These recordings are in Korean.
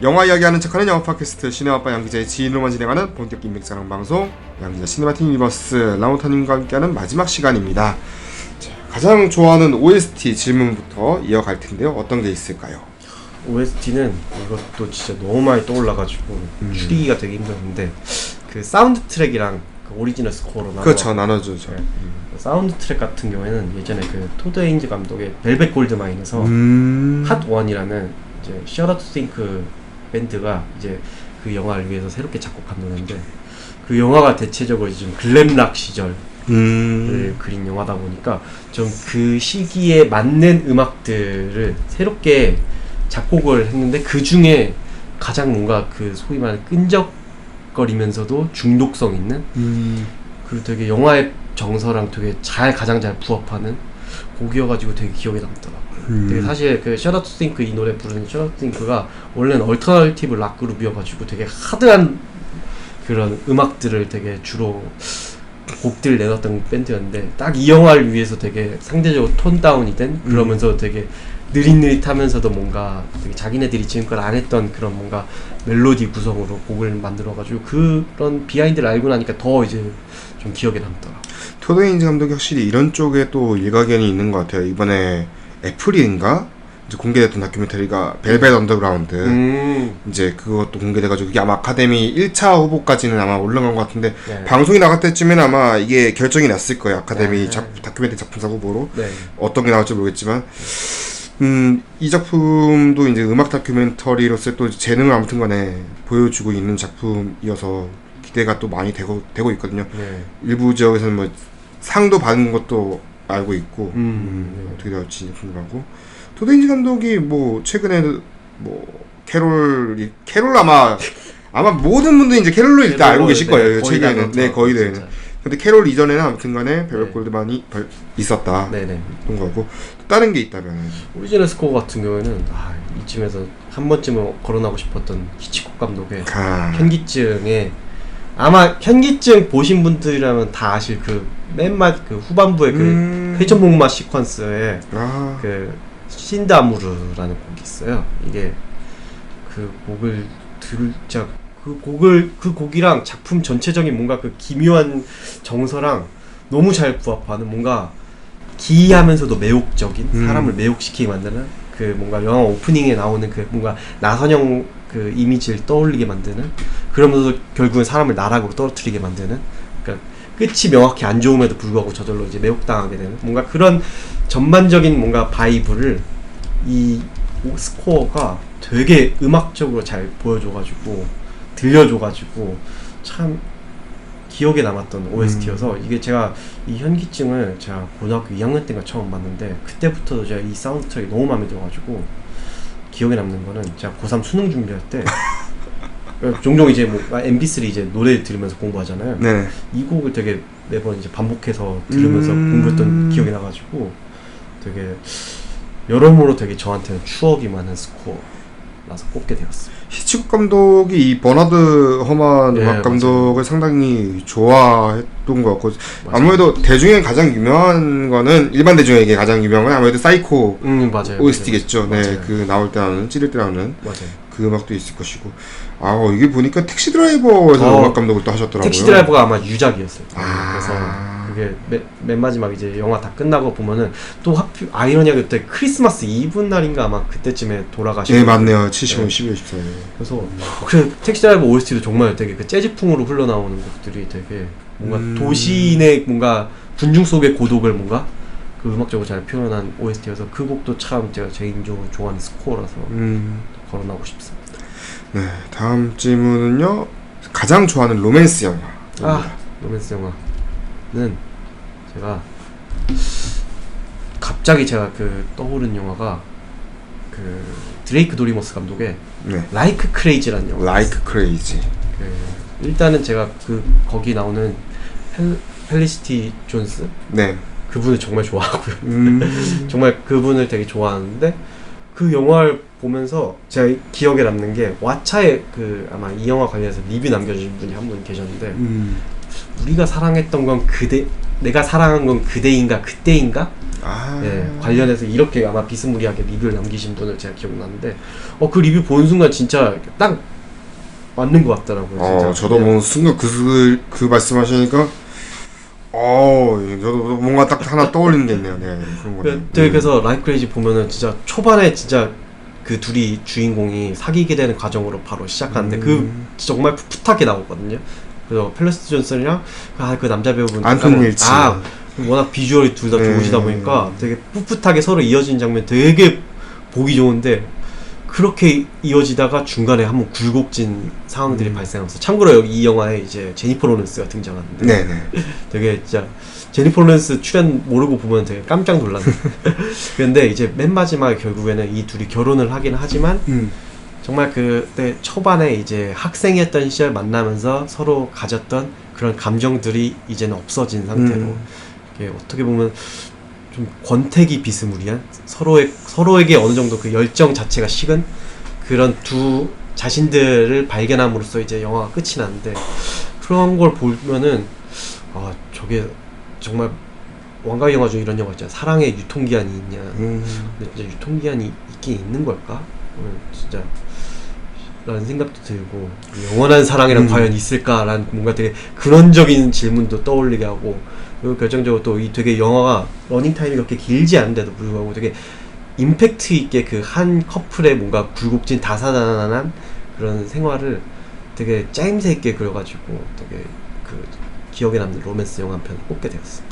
영화 이야기하는 척하는 영화 팟캐스트 시네마빠 양기자의 지인으로만 진행하는 본격 인맥자랑 방송 양기자 시네마틱 유니버스 라모타님과 함께하는 마지막 시간입니다. 자, 가장 좋아하는 OST 질문부터 이어갈 텐데요. 어떤 게 있을까요? OST는 이것도 진짜 너무 많이 떠올라가지고 추리기가 되게 힘들었는데 그 사운드 트랙이랑 그 오리지널 스코어로 그렇죠, 나눠주죠. 네. 사운드 트랙 같은 경우에는 예전에 그 토드 헤인즈 감독의 벨벳 골드마인에서 핫원이라는 이제 셔터 투 싱크 밴드가 이제 그 영화를 위해서 새롭게 작곡한 노래인데 그 영화가 대체적으로 좀 글램락 시절을 그린 영화다 보니까 좀 그 시기에 맞는 음악들을 새롭게 작곡을 했는데 그 중에 가장 뭔가 그 소위 말하는 끈적거리면서도 중독성 있는 그리고 되게 영화의 정서랑 되게 가장 잘 부합하는 곡이어가지고 되게 기억에 남더라고요. 되게 사실 그 셔터 투 싱크 이 노래 부르는 셔터 투 싱크가 원래는 얼터너티브 락 그룹이어가지고 되게 하드한 그런 음악들을 되게 주로 곡들 내놨던 밴드였는데 딱 이 영화를 위해서 되게 상대적으로 톤 다운이 된 그러면서 되게 느릿느릿하면서도 뭔가 되게 자기네들이 지금까지 안 했던 그런 뭔가 멜로디 구성으로 곡을 만들어가지고 그런 비하인드를 알고 나니까 더 이제 좀 기억에 남더라. 토드 헤인즈 감독이 확실히 이런 쪽에 또 일가견이 있는 것 같아요. 이번에 애플인가 이제 공개됐던 다큐멘터리가 벨벳 언더그라운드 이제 그것도 공개돼가지고 이게 아마 아카데미 1차 후보까지는 아마 올라간 것 같은데 네. 방송이 나갈 때쯤에는 아마 이게 결정이 났을 거예요. 아카데미 다큐멘터리 작품상 후보로 네. 어떤 게 나올지 모르겠지만 이 작품도 이제 음악 다큐멘터리로서 또 재능을 아무튼 간에 보여주고 있는 작품이어서 기대가 또 많이 되고 있거든요. 네. 일부 지역에서는 뭐 상도 받은 것도 알고 있고 어떻게 나올지 궁금하고 토드 헤인즈 감독이 뭐 최근에 뭐 캐롤 아마 모든 분들이 이제 캐롤로 일단 알고 계실 거예요. 최근에는 네 거의 네. 근데 캐롤 이전에는 아무튼간에 벨벳 골드만이 있었다. 네네. 그런 거고 다른 게 있다면 오리지널 스코어 같은 경우에는 이쯤에서 한 번쯤은 거론하고 싶었던 히치콕 감독의 현기증에 아마 현기증 보신 분들이라면 다 아실 그 맨맛 그 후반부에 그 회전목마 시퀀스에 그 신다무르라는 곡이 있어요. 이게 그 곡을 진짜 그 곡이랑 작품 전체적인 뭔가 그 기묘한 정서랑 너무 잘 부합하는 뭔가 기이하면서도 매혹적인 사람을 매혹시키게 만드는 그 뭔가 영화 오프닝에 나오는 그 뭔가 나선형 그 이미지를 떠올리게 만드는 그러면서도 결국은 사람을 나락으로 떨어뜨리게 만드는 그러니까 끝이 명확히 안 좋음에도 불구하고 저절로 이제 매혹당하게 되는 뭔가 그런 전반적인 뭔가 바이브를 이 스코어가 되게 음악적으로 잘 보여줘가지고 들려줘가지고 참 기억에 남았던 OST여서 이게 제가 이 현기증을 제가 고등학교 2학년 때인가 처음 봤는데 그때부터도 제가 이 사운드 트랙이 너무 마음에 들어가지고 기억에 남는 거는 제가 고3 수능 준비할 때 종종 이제 뭐 MP3 이제 노래 들으면서 공부하잖아요. 네. 이 곡을 되게 매번 이제 반복해서 들으면서 공부했던 기억이 나가지고 되게 여러모로 되게 저한테는 추억이 많은 스코어라서 꼽게 되었어요. 히치콕 감독이 이 버나드 허만 음악 감독을 맞아요. 상당히 좋아했던 것 같고 맞아요. 아무래도 대중에 가장 유명한 거는 일반 대중에게 가장 유명한 건 아무래도 사이코 맞아요. OST겠죠. 맞아요. 네, 그 나올 때 나오는 찌를 때 나오는 맞아요. 그 음악도 있을 것이고 이게 보니까 택시 드라이버에서 음악 감독을 또 하셨더라고요. 택시 드라이버가 아마 유작이었어요. 그래서 그게 맨 마지막 이제 영화 다 끝나고 보면은 또 하필 아이러니하게 그때 크리스마스 이브 날인가 아마 그때쯤에 돌아가시고. 네 맞네요. 75년 12월 14일. 그래서 그 택시 드라이버 OST도 정말 되게 그 재즈풍으로 흘러나오는 곡들이 되게 뭔가 도시인의 뭔가 군중 속의 고독을 뭔가 그 음악적으로 잘 표현한 OST여서 그 곡도 참 제가 개인적으로 좋아하는 스코어라서 거론하고 싶습니다. 네, 다음 질문은요. 가장 좋아하는 로맨스 영화. 로맨스 영화는 제가 갑자기 그 떠오른 영화가 그 드레이크 도리머스 감독의 Like Crazy라는 영화. Like Crazy. 일단은 제가 거기 나오는 펠리시티 존스. 네. 그분을 정말 좋아하고요. 정말 그분을 되게 좋아하는데 그 영화를 보면서 제가 기억에 남는 게 왓챠에 아마 이 영화 관련해서 리뷰 남겨주신 분이 한 분 계셨는데 우리가 사랑했던 건 내가 사랑한 건 그대인가 그때인가 예, 관련해서 이렇게 아마 비스무리하게 리뷰를 남기신 분을 제가 기억나는데 그 리뷰 보는 순간 진짜 딱 맞는 것 같더라고요. 진짜. 저도 뭐 순간 그 말씀하시니까 저도 뭔가 딱 하나 떠올리는 게 있네요. 네, 그런 거네. 그래서 라이크 크레이지 보면은 진짜 초반에 진짜 그 둘이 주인공이 사귀게 되는 과정으로 바로 시작하는데 정말 풋풋하게 나오거든요. 그래서 펠러스 존슨이랑 그 남자 배우분 안토니 밀치. 워낙 비주얼이 둘 다 좋으시다 보니까 되게 풋풋하게 서로 이어진 장면 되게 보기 좋은데 그렇게 이어지다가 중간에 한번 굴곡진 상황들이 발생하면서 참고로 여기 이 영화에 이제 제니퍼 로렌스가 등장하는데 네네. 되게 진짜 제니퍼 로렌스 출연 모르고 보면 되게 깜짝 놀랐는데 근데 이제 맨 마지막에 결국에는 이 둘이 결혼을 하긴 하지만 정말 그때 초반에 이제 학생이었던 시절 만나면서 서로 가졌던 그런 감정들이 이제는 없어진 상태로 이게 어떻게 보면 좀 권태기 비스무리한 서로에게 어느 정도 그 열정 자체가 식은 그런 두 자신들을 발견함으로써 이제 영화가 끝이 나는데 그런 걸 보면은 저게 정말 왕가의 영화 중 이런 영화 있잖아. 사랑의 유통기한이 있냐. 근데 진짜 유통기한이 있긴 있는 걸까? 진짜 라는 생각도 들고 영원한 사랑이란 과연 있을까라는 뭔가 되게 근원적인 질문도 떠올리게 하고 그리고 결정적으로 또 이 되게 영화가 러닝타임이 그렇게 길지 않은데도 불구하고 되게 임팩트 있게 그 한 커플의 뭔가 굴곡진 다사다난한 그런 생활을 되게 짜임새 있게 그려가지고 되게 그 기억에 남는 로맨스 영화 한 편을 꼽게 되었어요.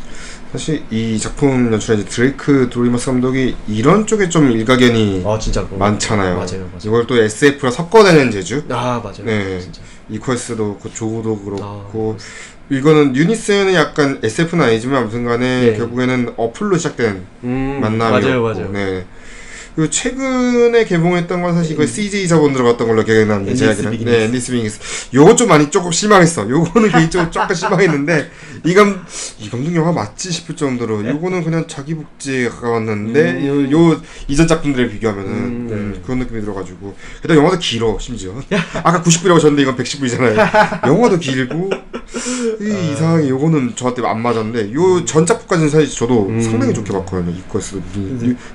사실 이 작품 연출한 이제 드레이크 도리머스 감독이 이런 쪽에 좀 일가견이 진짜 많잖아요. 맞아요. 이걸 또 SF랑 섞어내는 재주. 맞아요. 네, 진짜. 이퀄스도 그렇고 조우도 그렇고 이거는 유니스는 약간 SF는 아니지만 아무튼간에 결국에는 어플로 시작된 만남이었고. 맞아요. 네. 그리고 최근에 개봉했던 건 사실 이거 CJ 자본 들어갔던 걸로 기억이 나는데 제가 앤디스 비기니스. 요거 좀 많이 조금 실망했어. 요거는 개인적으로 조금 실망했는데 이 감독 영화 맞지 싶을 정도로 요거는 그냥 자기 복제에 가까웠는데 요 이전 작품들에 비교하면은 그런 느낌이 들어가지고 게다가 영화도 길어 심지어. 아까 90분이라고 하셨는데 이건 110분이잖아요. 영화도 길고 이상하게 요거는 저한테 안 맞았는데 요 전 작품까지는 사실 저도 상당히 좋게 봤거든요. 이퀄스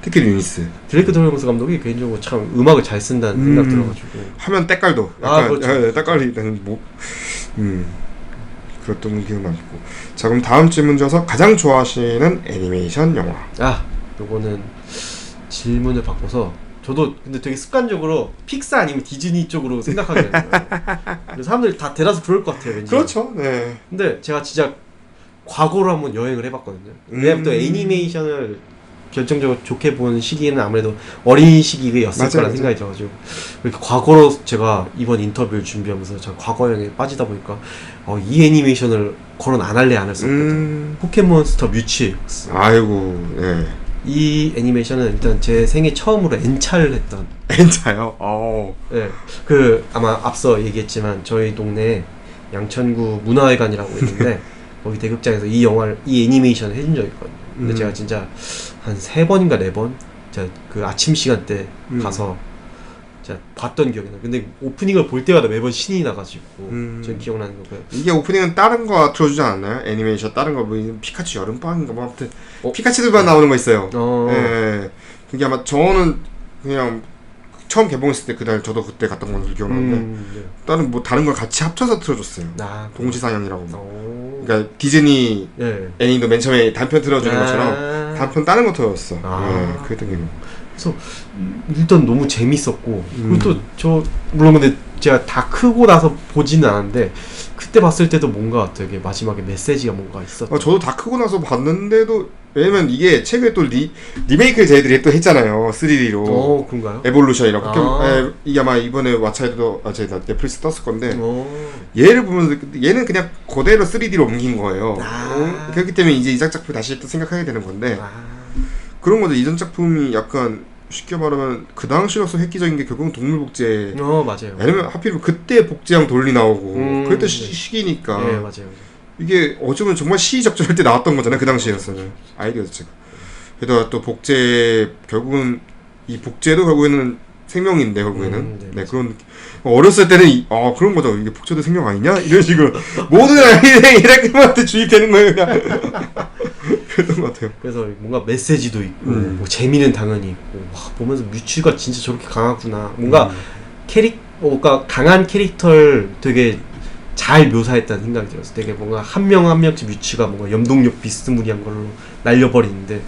특히 유니스. 드레이크 도리머스 감독이 개인적으로 참 음악을 잘 쓴다는 생각 들어가지고 하면 때깔도 약간 그렇죠. 때깔이 일단은 그랬던 기억이 나고. 자 그럼 다음 질문 줘서 가장 좋아하시는 애니메이션 영화. 요거는 질문을 바꿔서 저도 근데 되게 습관적으로 픽사 아니면 디즈니 쪽으로 생각하게 되는 거예요. 그래서 사람들이 다 대다수 그럴 것 같아요. 왠지. 그렇죠. 네. 근데 제가 진짜 과거로 한번 여행을 해봤거든요. 왜냐면 또 애니메이션을 결정적으로 좋게 본 시기에는 아무래도 어린 시기였을 거라는 생각이 들어가지고 이렇게 과거로 제가 이번 인터뷰를 준비하면서 제가 과거 여행에 빠지다 보니까 이 애니메이션을 거론 안 할래 안 할 수 없거든. 포켓몬스터 뮤츠. 아이고, 네. 이 애니메이션은 일단 제 생애 처음으로 엔차를 했던. 엔차요? 네, 그 아마 앞서 얘기했지만 저희 동네에 양천구 문화회관이라고 있는데 거기 대극장에서 이 애니메이션을 해준 적이 있거든요. 근데 제가 진짜 한 3번인가 4번 제가 그 아침 시간 때 가서 제가 봤던 기억이 나요. 근데 오프닝을 볼 때마다 매번 신이 나가지고 전 기억나는 거고요. 이게 오프닝은 다른 거 틀어주지 않았나요? 애니메이션 다른 거 뭐 피카츄 여름방인가 뭐 아무튼 피카츄들만 나오는 거 있어요. 네. 그게 아마 저는 그냥 처음 개봉했을 때 그날 저도 그때 갔던 걸로 기억나는데 다른 걸 같이 합쳐서 틀어줬어요. 동시상영이라고. 그러니까 디즈니 애니도 맨 처음에 단편 틀어주는 것처럼 단편 다른 거 틀어줬어. 그랬던 기억. 그래서 일단 너무 재밌었고 그리고 또 저 물론 근데 제가 다 크고 나서 보지는 않았는데 그때 봤을 때도 뭔가 되게 마지막에 메시지가 뭔가 있었던. 저도 다 크고 나서 봤는데도 왜냐면 이게 최근에 또 리메이크를 저희들이 또 했잖아요. 3D로. 그런가요? 에볼루션이라고. 이게 아마 이번에 왓챠에도 제가 넷플릭스 떴을 건데 얘를 보면서 얘는 그냥 그대로 3D로 옮긴 거예요. 그렇기 때문에 이제 이작 작품 다시 또 생각하게 되는 건데 그런 거죠. 이전 작품이 약간 쉽게 말하면 그 당시로서 획기적인 게 결국은 동물 복제. 맞아요. 왜냐면 하필이면 그때 복제형 돌리 나오고 그때 시기니까. 네, 맞아요. 이게 어쩌면 정말 시의적절할 때 나왔던 거잖아요. 그 당시에서는 아이디어 자체가. 게다가 또 복제 결국은 이 복제도 결국에는 생명인데 결국에는 네 그런 어렸을 때는 그런 거죠. 이게 복제도 생명 아니냐 이런 식으로 모든 애니메이션한테 주입되는 거예요. 그냥. 그랬던 것 같아요. 그래서 뭔가 메시지도 있고 뭐 재미는 당연히 있고 와, 보면서 뮤츠가 진짜 저렇게 강하구나. 뭔가 뭔가 강한 캐릭터를 되게 잘 묘사했다는 생각이 들었어. 되게 뭔가 한 명 한 명씩 뮤츠가 뭔가 염동력 비스무리한 걸로 날려버리는데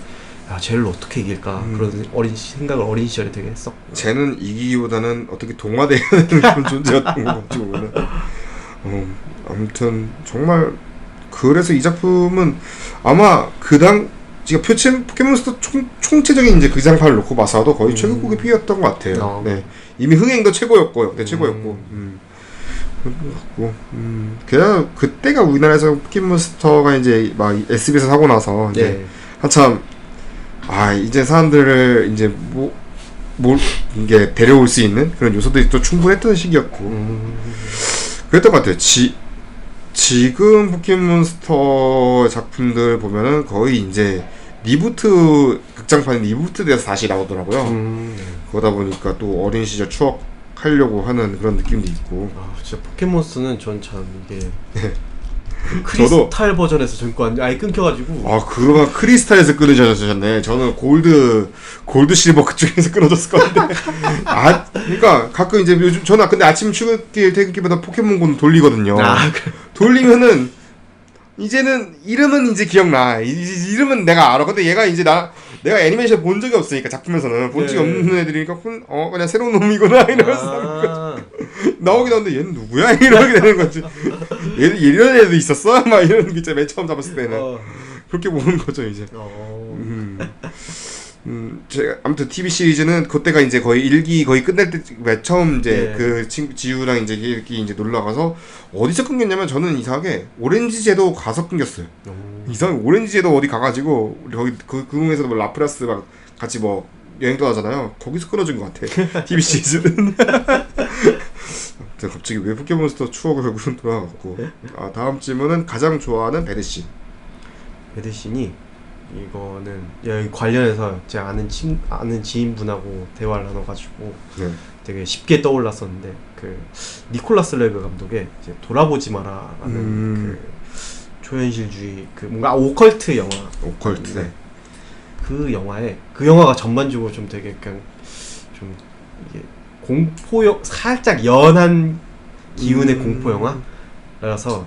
야 쟤를 어떻게 이길까 그런 생각을 어린 시절에 되게 했었고. 쟤는 이기기보다는 어떻게 동화돼야 되는 그런 존재였던 것 같고 보면은. 아무튼 정말 그래서 이 작품은 아마 제가 포켓몬스터 총체적인 이제 그 장판을 놓고 봐서도 거의 최고급의 피였던 것 같아요. 네. 이미 흥행도 최고였고, 최고였고. 그냥 그때가 우리나라에서 포켓몬스터가 이제 막 SBS 하고 나서 이제 네. 한참 이제 사람들을 이제 이게 데려올 수 있는 그런 요소들이 또 충분했던 시기였고 그랬던 것 같아요. 지금 포켓몬스터 작품들 보면은 거의 이제 극장판이 리부트 돼서 다시 나오더라고요. 그러다 보니까 또 어린 시절 추억하려고 하는 그런 느낌도 있고. 진짜 포켓몬스터는 전 참 이게 크리스탈 버전에서 전거 아예 끊겨가지고. 그거가 크리스탈에서 끊어졌네. 저는 골드 실버 그쪽에서 끊어졌을 것 같은데. 그러니까 가끔 이제 요즘 저는 근데 아침 출근길 퇴근길마다 포켓몬고 돌리거든요. 돌리면은 이제는 이름은 이제 기억나. 이름은 내가 알아. 근데 얘가 이제 내가 애니메이션 본 적이 없으니까 작품에서는 본 적이 없는 애들이니까 그냥 새로운 놈이구나 이러면서 나오긴 하는데 얘는 누구야? 이러게 되는 거지. 이런 애도 있었어? 막 이런 게 진짜 맨 처음 잡았을 때는 그렇게 보는 거죠 이제. 제가 아무튼 TV 시리즈는 그때가 이제 거의 1기 거의 끝날 때 맨 처음 이제 그 친구 지우랑 이제 이렇게 놀러 가서 어디서 끊겼냐면 저는 이상하게 오렌지제도 가서 끊겼어요. 이상하게 오렌지제도 어디 가가지고 우리 거기 그 궁에서 뭐 라프라스 막 같이 뭐 여행 떠나잖아요. 거기서 끊어준 것 같아. TV 시리즈는. 갑자기 왜 포켓몬스터 추억을 결국은 돌아갔고. 다음 질문은 가장 좋아하는 배드씬. 배드씬이 이거는 여기 관련해서 제가 아는 지인분하고 대화를 나눠가지고 되게 쉽게 떠올랐었는데 그 니콜라스 레그 감독의 이제 돌아보지 마라라는 그 초현실주의 그 뭔가 오컬트 영화. 오컬트. 네. 그 영화가 전반적으로 좀 되게 그냥 좀 이게 살짝 연한 기운의 공포 영화라서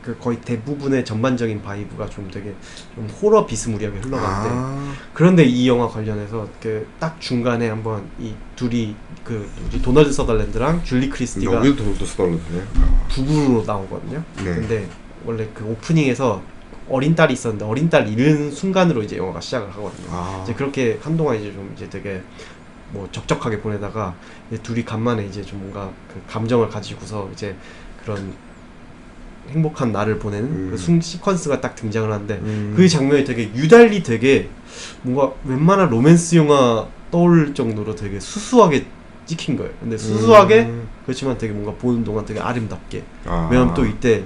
그 거의 대부분의 전반적인 바이브가 좀 되게 좀 호러 비스무리하게 흘러가는데 그런데 이 영화 관련해서 그 딱 중간에 한번 이 둘이 그 도널드 서덜랜드랑 줄리 크리스티가 여기도 도널드 서덜랜드네. 부부로 나오거든요. 근데 원래 그 오프닝에서 어린 딸이 있었는데 어린 딸 잃은 순간으로 이제 영화가 시작을 하거든요. 이제 그렇게 한동안 이제 좀 이제 되게 뭐 적적하게 보내다가 이제 둘이 간만에 이제 좀 뭔가 그 감정을 가지고서 이제 그런 행복한 날을 보내는 그 시퀀스가 딱 등장을 하는데 그 장면이 되게 유달리 되게 뭔가 웬만한 로맨스 영화 떠올 정도로 되게 수수하게 찍힌 거예요. 근데 수수하게 그렇지만 되게 뭔가 보는 동안 되게 아름답게. 왜냐면 또 이때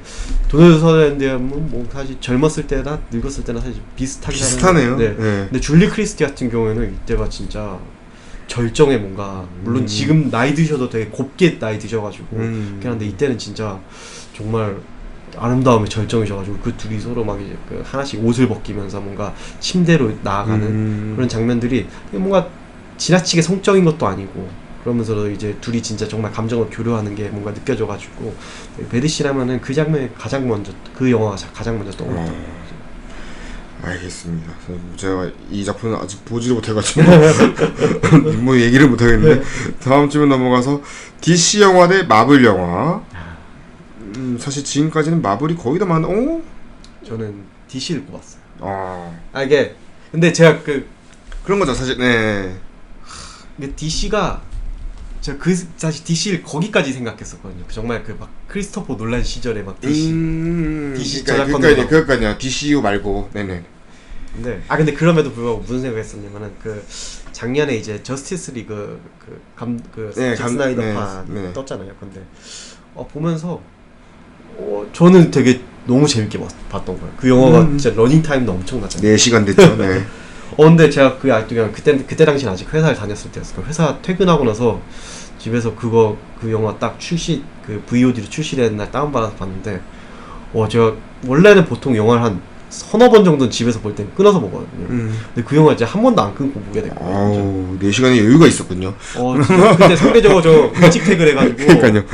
도널드 서덜랜드는 뭐 사실 젊었을 때나 늙었을 때나 사실 비슷하네요. 네. 근데 줄리 크리스티 같은 경우에는 이때가 진짜 절정에 뭔가 물론 지금 나이 드셔도 되게 곱게 나이 드셔가지고 그런데 이때는 진짜 정말 아름다움의 절정이셔가지고 그 둘이 서로 막 이제 그 하나씩 옷을 벗기면서 뭔가 침대로 나아가는 그런 장면들이 뭔가 지나치게 성적인 것도 아니고 그러면서도 이제 둘이 진짜 정말 감정을 교류하는 게 뭔가 느껴져가지고 배드씬 하면은 그 장면이 가장 먼저 그 영화가 가장 먼저 떠올랐던 것 같아요. 알겠습니다. 제가 이 작품은 아직 보지를 못해가지고 뭐 얘기를 못하겠는데 다음 질문 넘어가서 DC 영화 대 마블 영화. 사실 지금까지는 마블이 거의 다 많은. 저는 DC를 꼽았어요. 이게 근데 제가 그런 거죠 사실. 네. 근데 DC가 제가 사실 DC를 거기까지 생각했었거든요. 정말 그 막 크리스토퍼 놀란 시절에 막 DC 저작권으로 그러니까요. DCU 말고. 네네. 근데 그럼에도 불구하고 무슨 생각했었냐면은 그 작년에 이제 저스티스 리그 잭 스나이더판 떴잖아요. 근데 보면서 저는 되게 너무 재밌게 봤던 거예요. 그 영화가 진짜 러닝 타임도 엄청나잖아요. 4시간 됐죠. 네. 근데 제가 아직도 그냥 그때 당시는 아직 회사를 다녔을 때였어요. 회사 퇴근하고 나서 집에서 그 영화 딱 VOD로 출시되는 날 다운받아서 봤는데 제가 원래는 보통 영화를 한 서너 번 정도는 집에서 볼 땐 끊어서 보거든요. 근데 그 영화 이제 한 번도 안 끊고 보게 됐거든요. 아우, 4시간의 여유가 있었군요. 진짜 근데 상대적으로 저 일찍 퇴근해가지고 그러니까요.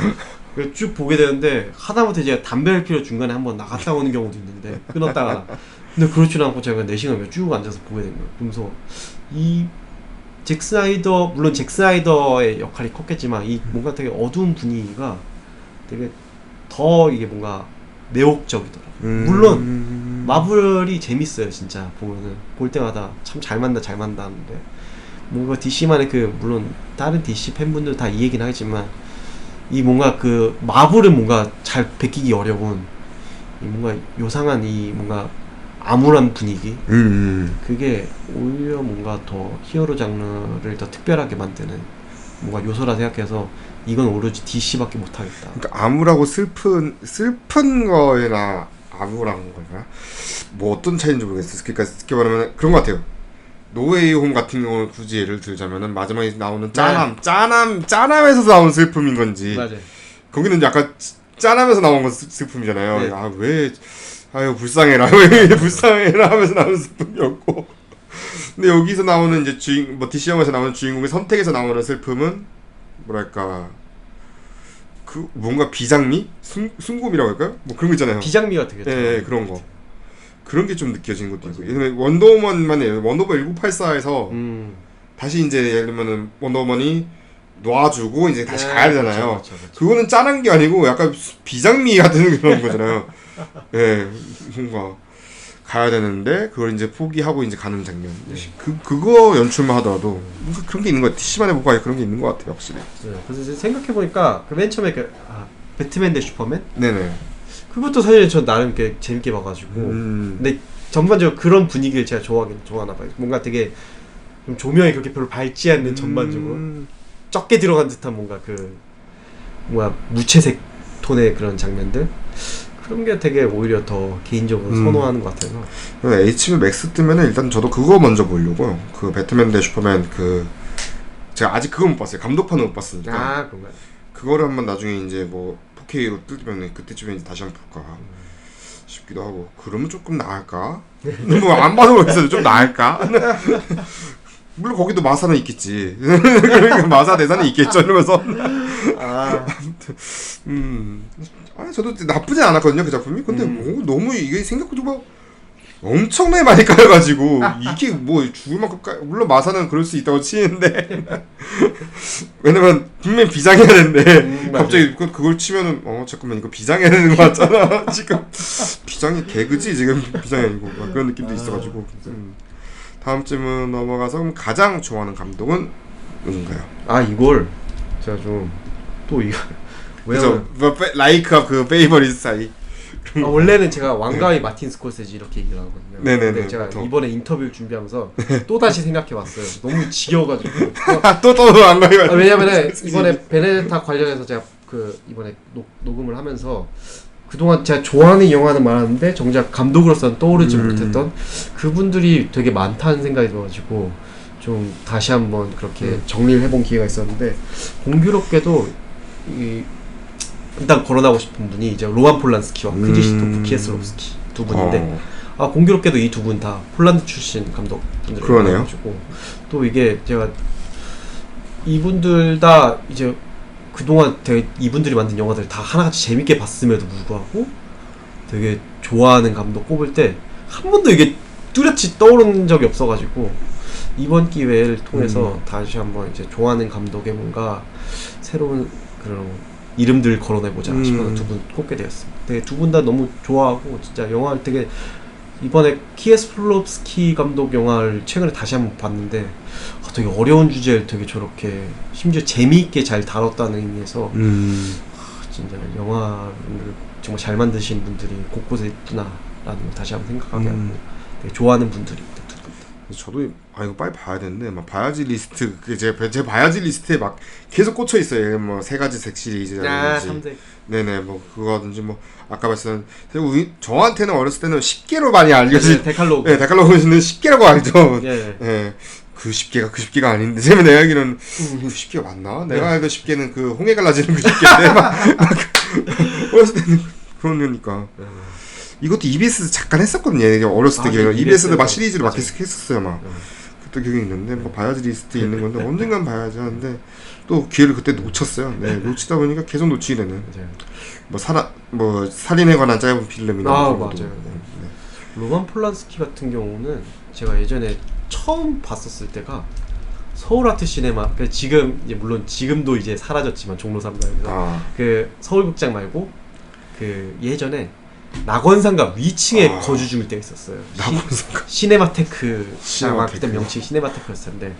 쭉 보게 되는데 하다못해 제가 담배를 피러 중간에 한번 나갔다 오는 경우도 있는데 끊었다가 근데 그렇지는 않고 제가 4시간 쭉 앉아서 보게 된 거예요. 그러면서 잭 스나이더, 물론 잭 스나이더의 역할이 컸겠지만 이 뭔가 되게 어두운 분위기가 되게 더 이게 뭔가 매혹적이더라고요. 물론 마블이 재밌어요. 진짜 보면은 볼 때마다 참 잘 만다 하는데 뭔가 DC만의 그 물론 다른 DC 팬분들 다 이 얘기는 하겠지만 이 뭔가 그 마블은 뭔가 잘 베끼기 어려운 이 뭔가 요상한 이 뭔가 암울한 분위기 그게 오히려 뭔가 더 히어로 장르를 더 특별하게 만드는 뭔가 요소라 생각해서 이건 오로지 DC밖에 못하겠다. 그러니까 암울하고 슬픈 거에나 암울한 거나 뭐 어떤 차이인지 모르겠어요. 그러니까 쉽게 말하면 그런 것 같아요. 노웨이 홈 같은 경우는 굳이 예를 들자면은 마지막에 나오는 짠함에서 나온 슬픔인 건지. 맞아요. 거기는 약간 짠하면서 나온 건 슬픔이잖아요. 네. 아, 아유 불쌍해라 왜 불쌍해라 하면서 나오는 슬픔이었고. 근데 여기서 나오는 이제 DC 영화에서 나오는 주인공의 선택에서 나오는 슬픔은 뭐랄까 그 뭔가 비장미? 순곰이라고 할까요? 뭐 그런 거 있잖아요. 비장미 같은 게. 네, 그런 거. 그런 게 좀 느껴지는 것도 있고. 예를 들면 원더우먼만 해요. 원더우먼 1984에서 다시 이제 예를 들면은 원더우먼이 놔주고 이제 다시 가야 되잖아요. 그렇죠. 그거는 짠한 게 아니고 약간 비장미 같은 그런 거잖아요. 예, 뭔가 가야 되는데 그걸 이제 포기하고 이제 가는 장면. 그거 연출만 하더라도 뭔가 그런 게 있는 것 같아요. DC만의 뭔가 그런 게 있는 것 같아요, 확실히. 네, 그래서 생각해 보니까 그 맨 처음에 배트맨 대 슈퍼맨? 네네. 그것도 사실 전 나름 꽤 재밌게 봐가지고. 근데 전반적으로 그런 분위기를 제가 좋아하나 봐요. 뭔가 되게 좀 조명이 그렇게 별로 밝지 않는 전반적으로 적게 들어간 듯한 뭔가 무채색 톤의 그런 장면들. 그런 게 되게 오히려 더 개인적으로 선호하는 것 같아서. HBO 맥스 뜨면은 일단 저도 그거 먼저 보려고요. 그 배트맨 대 슈퍼맨 제가 아직 그거 못 봤어요. 감독판은 못 봤으니까. 아, 그런가요? 그거를 한번 나중에 이제 뭐 4K로 뜨면 그때쯤에 이제 다시 한번 볼까 싶기도 하고. 그러면 조금 나을까? 뭐 안 봐도 모르겠어요. 좀 나을까? 물론 거기도 마사는 있겠지. 그러니까 마사 대사는 있겠죠. 이러면서. 저도 나쁘진 않았거든요, 그 작품이. 근데 너무 이게 생각보다 막 엄청나게 많이 까여가지고 이게 뭐 죽을 만큼 물론 마사는 그럴 수 있다고 치는데 왜냐면 분명히 비장해야 되는데 갑자기 그걸 치면은 잠깐만 이거 비장해야 되는 거 같잖아. 지금 비장이 개그지 지금 비장이 아니고 막 그런 느낌도 있어가지고. 다음 질문 넘어가서 그럼 가장 좋아하는 감독은 누군가요? 이걸 제가 좀 또 이거 그래서 라이크와 그 페이버릿 사이. 원래는 제가 왕가위 마틴 스콜세지 이렇게 얘기를 하거든요. 네네네. 근데 제가 이번에 인터뷰를 준비하면서 또 다시 생각해봤어요. 너무 지겨워가지고. 또 왕가위. 왜냐면은 이번에 베네데타 관련해서 제가 이번에 녹음을 하면서 그동안 제가 좋아하는 영화는 많았는데 정작 감독으로서는 떠오르지 못했던 그분들이 되게 많다는 생각이 들어가지고 좀 다시 한번 그렇게 정리를 해본 기회가 있었는데 공교롭게도 일단 거론하고 싶은 분이 이제 로만 폴란스키와 크리시토프 키에슬롭스키 두 분인데 공교롭게도 이 두 분 다 폴란드 출신 감독분들이에요. 그러네요. 또 이게 제가 이분들 다 이제 그동안 되게 이분들이 만든 영화들 다 하나같이 재밌게 봤음에도 불구하고 되게 좋아하는 감독 꼽을 때 한 번도 이게 뚜렷이 떠오른 적이 없어가지고 이번 기회를 통해서 다시 한번 이제 좋아하는 감독의 뭔가 새로운 그런 이름들 거론해보자 싶어서 두 분 꼽게 되었습니다. 되게 두 분 다 너무 좋아하고 진짜 영화를 되게 이번에 키에슬롭스키 감독 영화를 최근에 다시 한번 봤는데 되게 어려운 주제를 되게 저렇게 심지어 재미있게 잘 다뤘다는 의미에서 진짜 영화를 정말 잘 만드신 분들이 곳곳에 있구나라는 걸 다시 한번 생각하게 하고 되게 좋아하는 분들입니다. 저도 이거 빨리 봐야 되는데 막 봐야지 리스트 제 봐야지 리스트에 막 계속 꽂혀 있어요. 뭐 세 가지 색 시리즈라든지. 삼색. 네네 뭐 그거든지 뭐 아까 말씀 저한테는 어렸을 때는 10개로 많이 알려진 데칼로그. 네, 데칼로그는 10개라고 알죠. 예. 네. 그 10개가 아닌데 제가 내가 알기로는 그 10개가 맞나? 내가 알던 10개는 그 홍해 갈라지는 그 10개인데 막 어렸을 때는 그런 거니까. 이것도 EBS 잠깐 했었거든요. 어렸을 때 기억나. EBS도 막 시리즈로 막 계속 했었어요. 막 그때 기억이 있는데 뭐 봐야지 리스트에 있는 건데 언젠간 봐야지 하는데 또 기회를 그때 놓쳤어요. 네, 놓치다 보니까 계속 놓치게 되는. 뭐 살인에 관한 짧은 필름이나 맞아요. 네. 로만 폴란스키 같은 경우는 제가 예전에 처음 봤었을 때가 서울 아트 시네마, 지금 이제 물론 지금도 이제 사라졌지만 종로 3가에서 그 서울극장 말고 그 예전에 낙원상가 위층에 거주 중일 때가 있었어요. 시네마테크 그때 명칭 시네마테크였을 텐데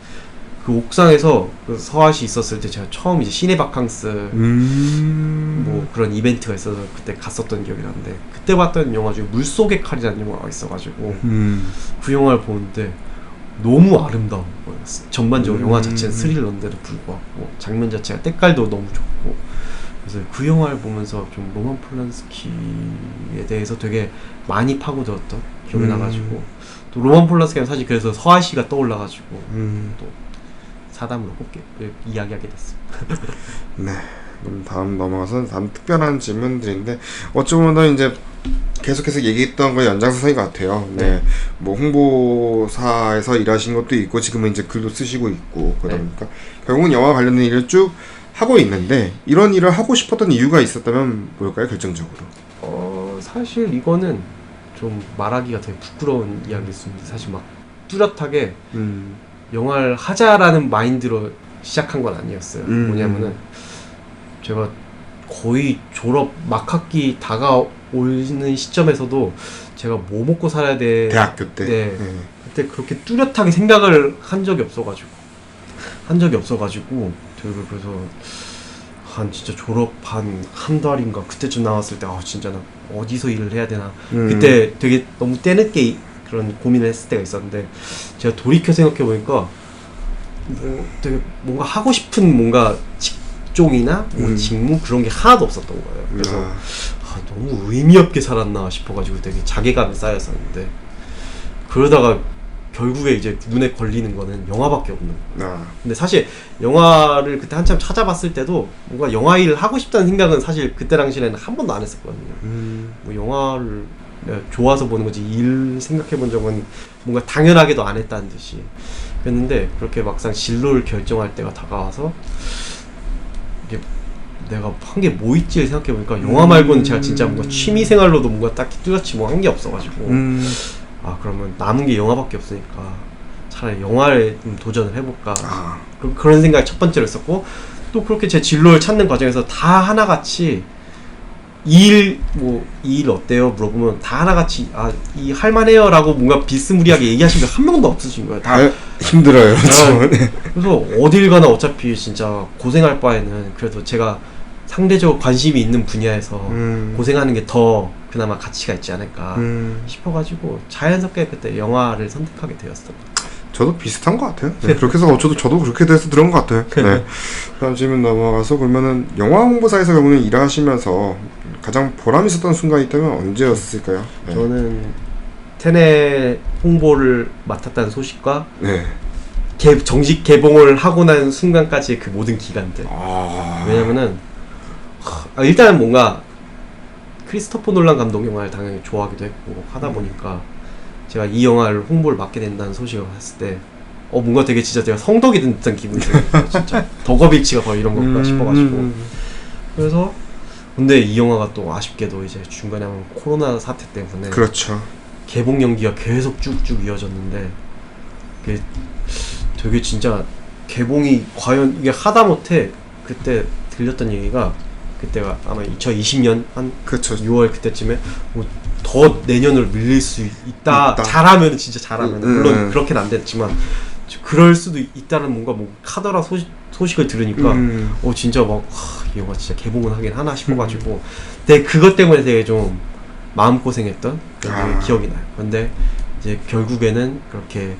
그 옥상에서 그 서아시 있었을 때 제가 처음 이제 시네바캉스 뭐 그런 이벤트가 있어서 그때 갔었던 기억이 나는데 그때 봤던 영화 중에 물속의 칼이라는 영화가 있어가지고 그 영화를 보는데 너무 아름다운 거였어요. 전반적으로 영화 자체는 스릴러인데도 불구하고 장면 자체가 때깔도 너무 좋고 그래서 그 영화를 보면서 좀 로만 폴란스키에 대해서 되게 많이 파고들었던 기억이 나가지고 또 로만 폴란스키는 사실 그래서 서아시가 떠올라가지고 또 사담으로 꼭 이야기하게 됐습니다. 네. 그럼 다음 넘어가서 다음 특별한 질문들인데 어쩌면 이제 계속해서 얘기했던 거의 연장선인 것 같아요. 네. 뭐 홍보사에서 일하신 것도 있고 지금은 이제 글도 쓰시고 있고 그러다 보니까 결국은 영화 관련된 일을 쭉 하고 있는데 이런 일을 하고 싶었던 이유가 있었다면 뭘까요, 결정적으로? 사실 이거는 좀 말하기가 되게 부끄러운 이야기일 수 있는데 사실 막 뚜렷하게 영화를 하자라는 마인드로 시작한 건 아니었어요. 뭐냐면은 제가 거의 졸업 막학기 다가오는 시점에서도 제가 뭐 먹고 살아야 돼. 대학교 때. 네. 그때 그렇게 뚜렷하게 생각을 한 적이 없어가지고 그래서 한 진짜 졸업한 한 달인가 그때쯤 나왔을 때 진짜 나 어디서 일을 해야 되나 그때 되게 너무 때늦게 그런 고민을 했을 때가 있었는데 제가 돌이켜 생각해 보니까 뭐 되게 뭔가 하고 싶은 뭔가 직종이나 뭐 직무 그런 게 하나도 없었던 거예요. 그래서 너무 의미 없게 살았나 싶어가지고 되게 자괴감이 쌓였었는데 그러다가 결국에 이제 눈에 걸리는 거는 영화밖에 없는 거예요. 근데 사실 영화를 그때 한참 찾아봤을 때도 뭔가 영화 일을 하고 싶다는 생각은 사실 그때 당시에는 한 번도 안 했었거든요. 뭐 영화를 내가 좋아서 보는 거지 일 생각해 본 적은 뭔가 당연하게도 안 했다는 듯이 그랬는데 그렇게 막상 진로를 결정할 때가 다가와서 이게 내가 한 게 뭐 있지 생각해 보니까 영화 말고는 제가 진짜 뭔가 취미 생활로도 뭔가 딱히 뚜렷이 뭐 한 게 없어가지고 그러면 남은 게 영화밖에 없으니까 차라리 영화에 좀 도전을 해볼까 그런 생각이 첫 번째로 했었고 또 그렇게 제 진로를 찾는 과정에서 다 하나같이 이 일 어때요? 물어보면 다 하나같이 이 할만해요 라고 뭔가 비스무리하게 얘기하신 분 한 명도 없으신 거예요. 다 힘들어요. 그래서 어딜 가나 어차피 진짜 고생할 바에는 그래도 제가 상대적으로 관심이 있는 분야에서 고생하는 게 더 그나마 가치가 있지 않을까 싶어가지고 자연스럽게 그때 영화를 선택하게 되었어요. 저도 비슷한 것 같아요. 네, 그렇게 해서 저도 그렇게 돼서 들은 것 같아요. 네. 다음 질문 넘어가서 그러면은 영화 홍보사에서 경우는 일하시면서 가장 보람 있었던 순간이 있다면 언제였을까요? 네. 저는 테넷 홍보를 맡았다는 소식과 정식 개봉을 하고 난 순간까지의 그 모든 기간들. 왜냐면은 일단은 뭔가 크리스토퍼 놀란 감독 영화를 당연히 좋아하기도 했고 하다 보니까 제가 이 영화를 홍보를 맡게 된다는 소식을 봤을 때 뭔가 되게 진짜 내가 성덕이 된 듯한 기분이 들었어요. 진짜 덕업일치가 거의 이런 건가 싶어가지고 그래서 근데 이 영화가 또 아쉽게도 이제 중간에 한번 코로나 사태 때문에 그렇죠. 개봉 연기가 계속 쭉쭉 이어졌는데 그게 되게 진짜 개봉이 과연 이게 하다못해 그때 들렸던 얘기가 그때가 아마 2020년 한 그렇죠. 6월 그때쯤에 더 내년으로 밀릴 수 있다. 잘하면 진짜 잘하면 물론 그렇게는 안 됐지만 그럴 수도 있다는 뭔가 카더라 소식을 들으니까 진짜 이 영화 진짜 개봉은 하긴 하나 싶어가지고 근데 그것 때문에 되게 좀 마음고생했던 그런 기억이 나요. 근데 이제 결국에는 그렇게